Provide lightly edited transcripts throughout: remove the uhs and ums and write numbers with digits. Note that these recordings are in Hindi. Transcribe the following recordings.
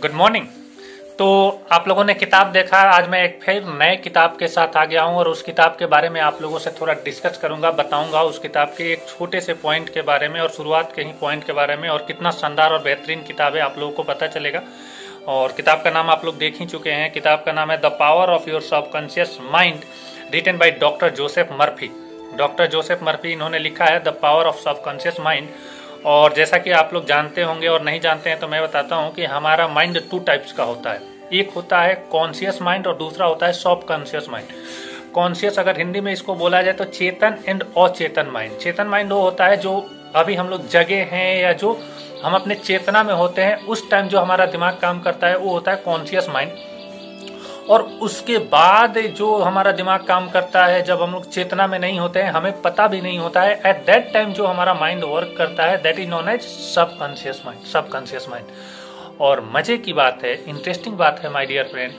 Good morning. तो आप लोगों ने किताब देखा, आज मैं एक फिर नए किताब के साथ आ गया हूं और उस किताब के बारे में आप लोगों से थोड़ा डिस्कस करूंगा, बताऊंगा उस किताब के एक छोटे से पॉइंट के बारे में और शुरुआत के ही पॉइंट के बारे में, और कितना शानदार और बेहतरीन किताब है आप लोगों को पता चलेगा। और किताब का नाम आप लोग देख ही चुके हैं। किताब का नाम है the power of your subconscious mind, written by doctor Joseph Murphy. Doctor Joseph Murphy इन्होंने लिखा है the power of subconscious mind. और जैसा कि आप लोग जानते होंगे और नहीं जानते हैं तो मैं बताता हूं कि हमारा माइंड 2 टाइप्स का होता है। एक होता है कॉन्शियस माइंड और दूसरा होता है सब कॉन्शियस माइंड। कॉन्शियस अगर हिंदी में इसको बोला जाए तो चेतन एंड अचेतन माइंड। चेतन माइंड वो होता है जो अभी हम लोग जगे हैं या जो हम अपने चेतना में होते हैं, उस टाइम जो हमारा दिमाग काम करता है वो होता है कॉन्शियस माइंड। और उसके बाद जो हमारा दिमाग काम करता है जब हम लोग चेतना में नहीं होते हैं, हमें पता भी नहीं होता है, एट दैट टाइम जो हमारा माइंड वर्क करता है, that is known as subconscious mind. Subconscious mind. और मजे की बात है, इंटरेस्टिंग बात है माय डियर फ्रेंड,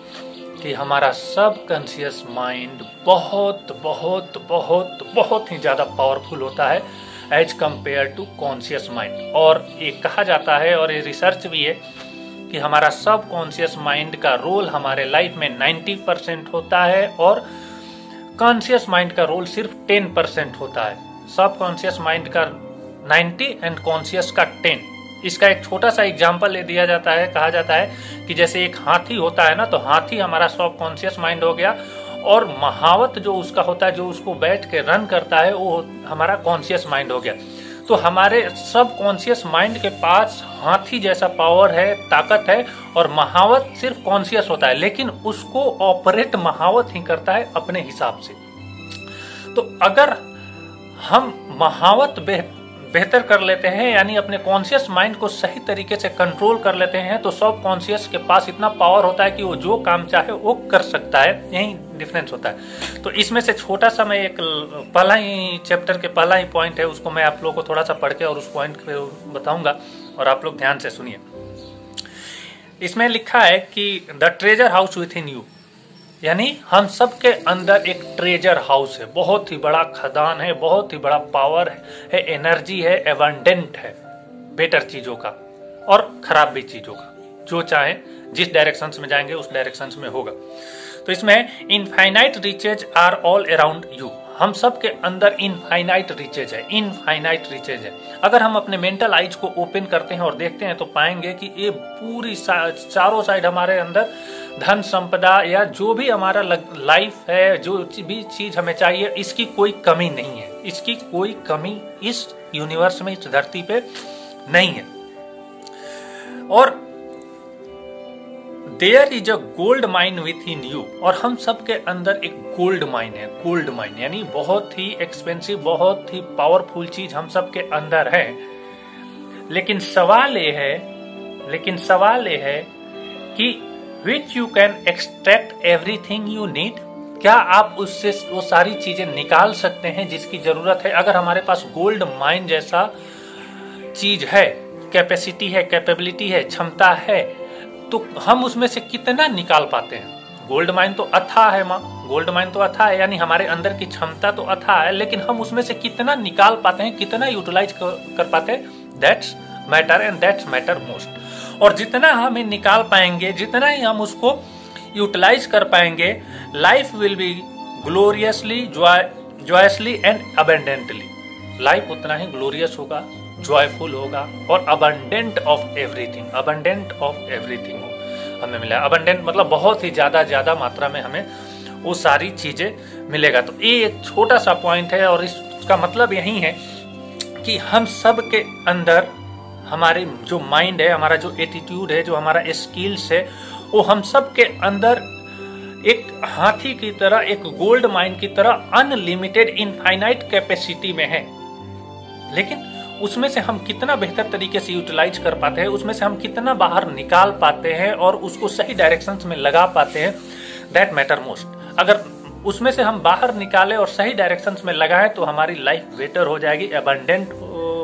कि हमारा सबकॉन्शियस माइंड बहुत बहुत बहुत बहुत ही ज्यादा पावरफुल होता है as compare to conscious mind. और ये कहा जाता है और ये रिसर्च भी है कि हमारा सब कॉन्शियस माइंड का रोल हमारे लाइफ में 90% होता है और कॉन्शियस माइंड का रोल सिर्फ 10% होता है। सब कॉन्शियस माइंड का 90 एंड कॉन्शियस का 10। इसका एक छोटा सा एग्जांपल ले दिया जाता है, कहा जाता है कि जैसे एक हाथी होता है ना, तो हाथी हमारा सब कॉन्शियस माइंड हो गया और महावत जो उसका होता है, जो उसको बैठ के रन करता है, वो हमारा कॉन्शियस माइंड हो गया। तो हमारे सब कॉन्शियस माइंड के पास हाथी जैसा पावर है, ताकत है, और महावत सिर्फ कॉन्शियस होता है, लेकिन उसको ऑपरेट महावत ही करता है अपने हिसाब से। तो अगर हम महावत बेहतर कर लेते हैं, यानी अपने कॉन्शियस माइंड को सही तरीके से कंट्रोल कर लेते हैं, तो सब कॉन्शियस के पास इतना पावर होता है कि वो जो काम चाहे वो कर सकता है। यही डिफरेंस होता है। तो इसमें से छोटा सा मैं एक पहला ही चैप्टर के पहला ही पॉइंट है, उसको मैं आप लोगों को थोड़ा सा पढ़ के और उस पॉइंट पे बताऊंगा और आप लोग ध्यान से सुनिए। इसमें लिखा है कि the treasure house with in you, यानी हम सब के अंदर एक ट्रेजर हाउस है, बहुत ही बड़ा खदान है, बहुत ही बड़ा पावर है, एनर्जी है, एबंडेंट है, बेटर चीजों का और खराब भी चीजों का। जो चाहे जिस डायरेक्शन में जाएंगे उस डायरेक्शन में होगा। तो इसमें infinite riches are all around you. हम सब के अंदर इनफाइनाइट रिचेज है, इनफाइनाइट रिचेज है। अगर हम अपने मेंटल आइज को ओपन करते हैं और देखते हैं तो पाएंगे कि ये पूरी चारों साइड हमारे अंदर धन संपदा या जो भी हमारा लाइफ है, जो भी चीज हमें चाहिए, इसकी कोई कमी नहीं है। इसकी कोई कमी इस यूनिवर्स में, इस धरती पे नहीं है। और there is a gold mine within you, और हम सब के अंदर एक गोल्ड माइन है। गोल्ड माइन यानी बहुत ही एक्सपेंसिव, बहुत ही पावरफुल चीज हम सब के अंदर है। लेकिन सवाल ये है कि which you can extract everything you need. क्या आप उससे वो सारी चीजें निकाल सकते हैं जिसकी जरूरत है? अगर हमारे पास गोल्ड माइन जैसा चीज है, कैपेसिटी है, कैपेबिलिटी है, क्षमता है, तो हम उसमें से कितना निकाल पाते हैं? गोल्ड माइन तो अथाह है माँ, गोल्ड माइन तो अथाह है, यानी हमारे अंदर की क्षमता तो अथाह है, लेकिन हम उसमें से कितना निकाल पाते हैं, कितना यूटिलाइज कर पाते हैं, that's matter and that's matter most. और जितना हमें निकाल पाएंगे, जितना ही हम उसको यूटिलाइज कर पाएंगे, life will be gloriously, joyously and abundantly. Life उतना ही ग्लोरियस होगा, जॉयफुल होगा और abundant of everything, abundant of everything हमें मिला। अबंडेंट मतलब बहुत ही ज्यादा मात्रा में हमें वो सारी चीजें मिलेगा। तो ये एक छोटा सा पॉइंट है और इसका मतलब यही है कि हम सब के अंदर हमारे जो माइंड है, हमारा जो एटीट्यूड है, जो हमारा स्किल्स है, वो हम सब के अंदर एक हाथी की तरह, एक गोल्ड माइन की तरह अनलिमिटेड इनफाइनाइट कैपेसिटी में है। लेकिन उसमें से हम कितना बेहतर तरीके से यूटिलाइज कर पाते हैं, उसमें से हम कितना बाहर निकाल पाते हैं और उसको सही डायरेक्शंस में लगा पाते हैं, दैट मैटर मोस्ट। अगर उसमें से हम बाहर निकाले और सही डायरेक्शंस में लगाएं तो हमारी लाइफ बेटर हो जाएगी, एबंडेंट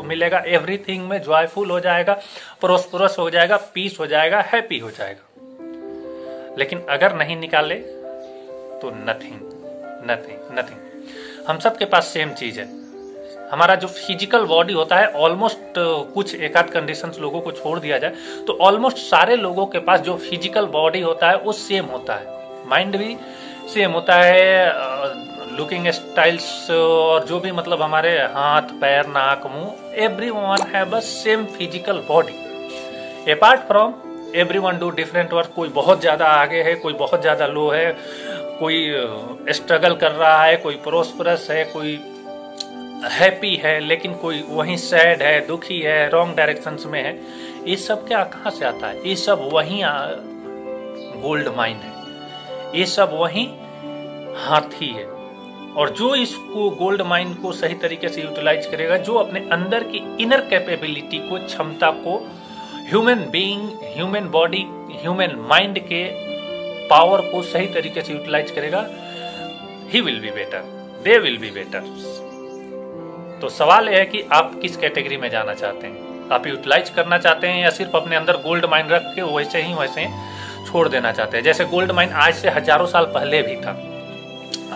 मिलेगा, एवरीथिंग में जॉयफुल हो जाएगा, प्रोस्परस हो जाएगा, पीस हो जाएगा, हैप्पी हो जाएगा। लेकिन अगर नहीं निकाले तो नथिंग। हम सब के पास सेम चीज है, हमारा जो फिजिकल बॉडी होता है ऑलमोस्ट, कुछ एक आध कंडीशंस लोगों को छोड़ दिया जाए तो ऑलमोस्ट सारे लोगों के पास जो फिजिकल बॉडी होता है वो सेम होता है, माइंड भी सेम होता है, लुकिंग स्टाइल्स और जो भी मतलब हमारे हाथ पैर नाक मुंह, everyone have a same physical body. Apart from everyone do different work, कोई बहुत ज्यादा आगे है, कोई बहुत ज्यादा लो है, कोई स्ट्रगल कर रहा है, कोई प्रोस्परस है, कोई हैप्पी है, लेकिन कोई वहीं सैड है, दुखी है, रॉन्ग डायरेक्शंस में है। ये सब क्या कहाँ से आता है? ये सब वहीं गोल्ड माइन है, ये सब वहीं हाथी है। और जो इसको गोल्ड माइन को सही तरीके से यूटिलाइज करेगा, जो अपने अंदर की इनर कैपेबिलिटी को, क्षमता को, human being, human body, human mind के पावर को सही तरीके से यूटिलाइज करेगा, he will be better, they will be better. तो सवाल यह है कि आप किस कैटेगरी में जाना चाहते हैं? आप यूटिलाइज करना चाहते हैं या सिर्फ अपने अंदर गोल्ड माइन रख के वैसे ही वैसे छोड़ देना चाहते हैं? जैसे गोल्ड माइन आज से हजारों साल पहले भी था,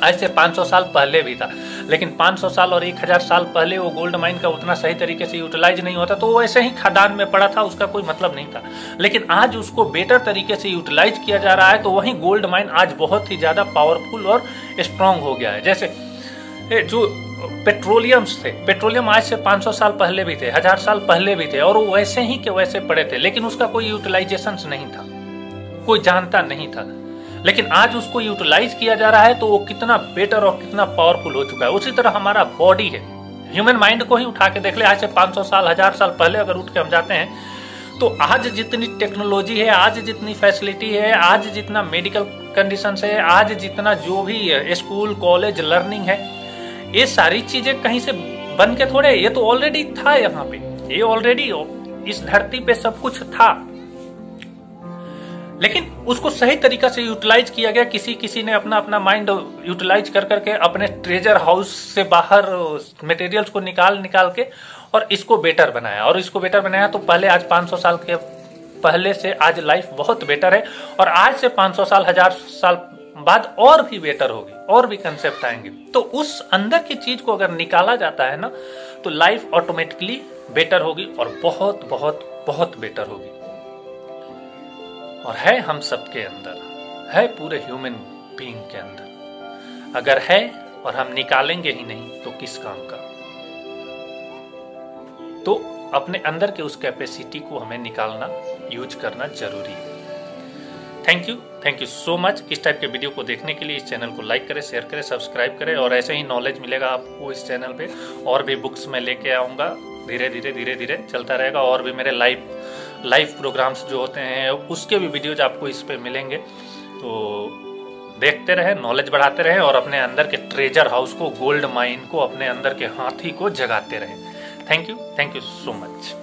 आज से 500 साल पहले भी था, लेकिन 500 साल और 1000 साल पहले वो गोल्ड माइन का उतना सही तरीके से यूटिलाइज नहीं होता तो वो वैसे ही खदान में पड़ा था, उसका कोई मतलब नहीं था। लेकिन आज उसको बेटर तरीके से यूटिलाइज किया जा रहा है तो वही गोल्ड माइन आज बहुत ही ज्यादा पावरफुल और स्ट्रांग हो गया है। जैसे जो पेट्रोलियम्स थे, पेट्रोलियम आज से 500 साल पहले भी थे, 1000 साल पहले भी थे, और वो वैसे ही के वैसे पड़े थे, लेकिन उसका कोई यूटिलाइजेशन नहीं था, कोई जानता नहीं था। लेकिन आज उसको यूटिलाइज किया जा रहा है तो वो कितना बेटर और कितना पावरफुल हो चुका है। उसी तरह हमारा बॉडी है, ह्यूमन माइंड को ही उठा के देख ले, आज से 500 साल 1000 साल पहले अगर उठ के हम जाते हैं तो आज जितनी टेक्नोलॉजी है, आज जितनी फैसिलिटी है, आज जितना मेडिकल कंडीशन है, आज जितना जो भी स्कूल कॉलेज लर्निंग है, ये सारी चीजें कहीं से बन के थोड़े, ये तो ऑलरेडी था यहाँ पे, ये ऑलरेडी इस धरती पे सब कुछ था, लेकिन उसको सही तरीका से यूटिलाइज किया गया। किसी ने अपना अपना माइंड यूटिलाइज कर करके अपने ट्रेजर हाउस से बाहर मटेरियल्स को निकाल के और इसको बेटर बनाया, और इसको बेटर बनाया तो पहले आज 500 साल के पहले से आज लाइफ बहुत बेटर है, और आज से 500 साल 1000 साल बाद और भी बेटर होगी, और भी कंसेप्ट आएंगे। तो उस अंदर की चीज को अगर निकाला जाता है ना तो लाइफ ऑटोमेटिकली बेटर होगी, और बहुत बहुत बहुत बेटर होगी। और है हम सबके अंदर, है पूरे ह्यूमन बीइंग के अंदर। अगर है और हम निकालेंगे ही नहीं तो किस काम का? तो अपने अंदर के उस कैपेसिटी को हमें निकालना, यूज करना जरूरी है। Thank you so much. इस टाइप के वीडियो को देखने के लिए इस चैनल को लाइक करें, शेयर करें, सब्सक्राइब करें, और ऐसे ही नॉलेज मिलेगा आपको इस चैनल पे। और भी बुक्स मैं लेके आऊँगा, धीरे धीरे चलता रहेगा। और भी मेरे लाइव प्रोग्राम्स जो होते हैं उसके भी वीडियोज आपको इस पे मिलेंगे। तो देखते रहें, नॉलेज बढ़ाते रहें, और अपने अंदर के ट्रेजर हाउस को, गोल्ड माइन को, अपने अंदर के हाथी को जगाते रहें। Thank you so much.